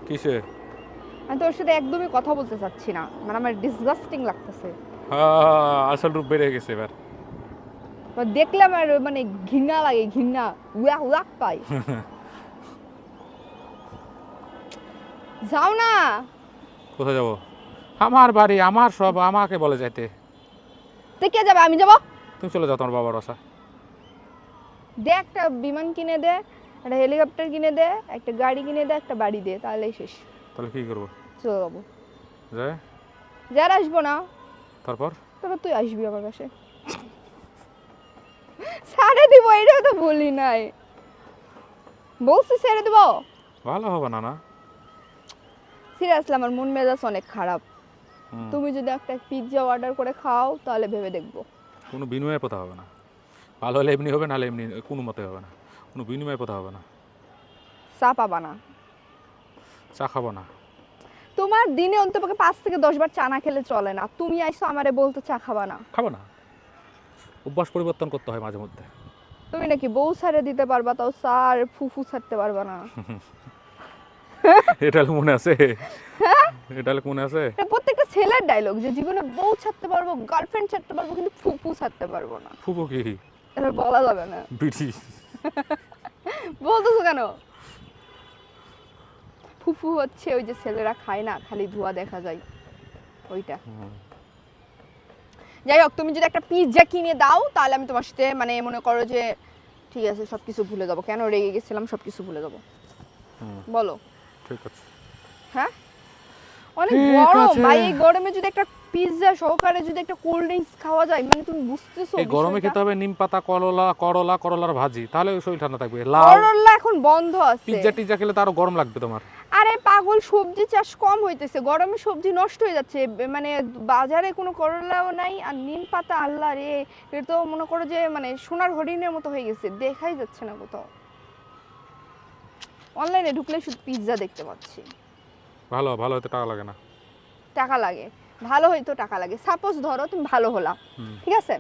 কিসে? আমি তোর সাথে একদমই কথা বলতে চাচ্ছি না, মানে আমার ডিসগাস্টিং লাগতেছে। আসল রূপ বেড়ে গেছে এবার। দেখলে আমার মানে ঘৃণা লাগে, ঘৃণা উয়াক পাই। যাও না। কোথায় যাবো? আমার বাড়ি, আমার সব, আমাকে বলে যাইতে। তুই কে যাবে? আমি যাবো। তুমি চলে যাও তোমার বাবার বাসা। দে একটা বিমান কিনে দে, একটা হেলিকপ্টার কিনে দে, একটা গাড়ি কিনে দে, একটা বাড়ি দে, তাহলেই শেষ। তাহলে কি করবো? চলে যাবো। যায় যার আসবো না, তারপর তারপর তুই আসবি আমার কাছে। ছেড়ে দিব, এটাও তো বলি নাই। বলছি ছেড়ে দিব। ভালো হবে না? না সিরিয়াসলি আমার মন মেজাজ অনেক খারাপ। তুমি যদি একটা পিৎজা অর্ডার করে খাও তাহলে ভেবে দেখবো। কোনো বিনিময় প্রথা হবে না। ভালো হলে এমনি হবে, নাহলে এমনি কোনো মতে হবে না। কোনো বিনিময় প্রথা হবে না। চা পাবা না। চা খাবো না। তোমার দিনে অন্তপক্ষে 5 থেকে 10 বার চা না খেলে চলে না। তুমি আইসো আমারে বলতে চা খাবা না। খাবো না। অভ্যাস পরিবর্তন করতে হয় মাঝে মধ্যে। তুমি নাকি বউ ছাড়ে দিতে পারবা, তাও চা আর ফুফু ছাড়তে পারবা না। এটা মনে আছে? এটা মনে আছে? এটা প্রত্যেকটা ছেলের ডায়লগ, যে জীবনে বউ ছাড়তে পারবো, গার্লফ্রেন্ড ছাড়তে পারবো, কিন্তু ফুফু ছাড়তে পারবো না। ফুফু কি? এটা বলা যাবে না। বিটি। বলতেছো কেন? ফুফু হচ্ছে ওই যে ছেলেরা খায় না, খালি ধোয়া দেখা যায়, ওইটা। যাই হোক, তুমি যদি একটা পিৎজা কিনে দাও তাহলে আমি তোমার সাথে মানে মনে করো যে ঠিক আছে, সবকিছু ভুলে যাবো। কেন রেগে গেছিলাম সবকিছু ভুলে যাবো। বলো। ঠিক আছে। হ্যাঁ, অনেক গরম ভাই। এই গরমে যদি একটা পিৎজা সহকারে যদি একটা কোল্ড ড্রিঙ্কস খাওয়া যায়, মানে তুমি বুঝতেছো? এই গরমে খেতে হবে নিম পাতা, করলার ভাজি, তাহলে শরীর ঠান্ডা থাকবে। লাউ করলা এখন বন্ধ আছে। পিৎজা টিজ্জা খেলে তো আরো গরম লাগবে তোমার। আরে পাগল, সবজি চাষ কম হইতেছে, গরমে সবজি নষ্ট হয়ে যাচ্ছে। মানে বাজারে কোনো করলাও নাই, আর নিম পাতা আল্লাহ রে, এটা তো মনে করো যে মানে সোনার হরিণের মতো হয়ে গেছে, দেখাই যাচ্ছে না কোথাও। অনলাইনে ঢুকলে শুধু পিৎজা দেখতে পাচ্ছি। ভালো ভালো হতে টাকা লাগে না। টাকা লাগে, ভালো হইতো টাকা লাগে। সাপোজ ধরো তুমি ভালো হলা, ঠিক আছে,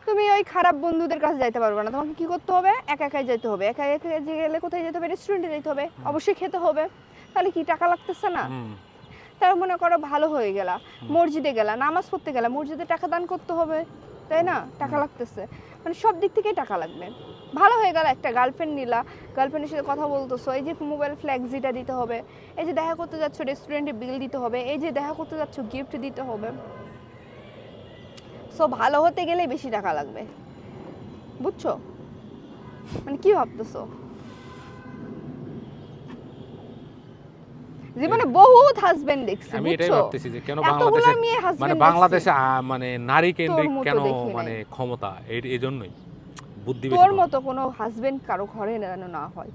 তুমি ওই খারাপ বন্ধুদের কাছে যাইতে পারবে না। তোমাকে কি করতে হবে? একা একাই যেতে হবে। একা একা গেলে কোথায় যেতে হবে? রেস্টুরেন্টে যেতে হবে, অবশ্যই খেতে হবে। তাহলে কি টাকা লাগতেছে না? তার মনে করো ভালো হয়ে গেলা, মসজিদে গেলা, নামাজ পড়তে গেলা, মসজিদে টাকা দান করতে হবে, তাই না? টাকা লাগতেছে, মানে সব দিক থেকেই টাকা লাগবে। ভালো হয়ে গেল, একটা গার্লফ্রেন্ড নিলা, গার্লফ্রেন্ডের সাথে কথা বলতেছো, এই যে মোবাইল ফ্ল্যাক্সিটা দিতে হবে, এই যে দেখা করতে যাচ্ছ রেস্টুরেন্টে বিল দিতে হবে, এই যে দেখা করতে যাচ্ছ গিফট দিতে হবে। সো ভালো হতে গেলে বেশি টাকা লাগবে, বুঝছো? মানে কি ভাবতেছো? জীবনে বহুত হাজবেন্ড দেখছি, আমি এটাই ভাবতেছি যে কেন বাংলাদেশে মানে নারী কেন্দ্রিক কেন মানে ক্ষমতা, এই জন্যই বুদ্ধি বেশি। তোর মতো কোনো হাজবেন্ড কারো ঘরে যেন না হয়।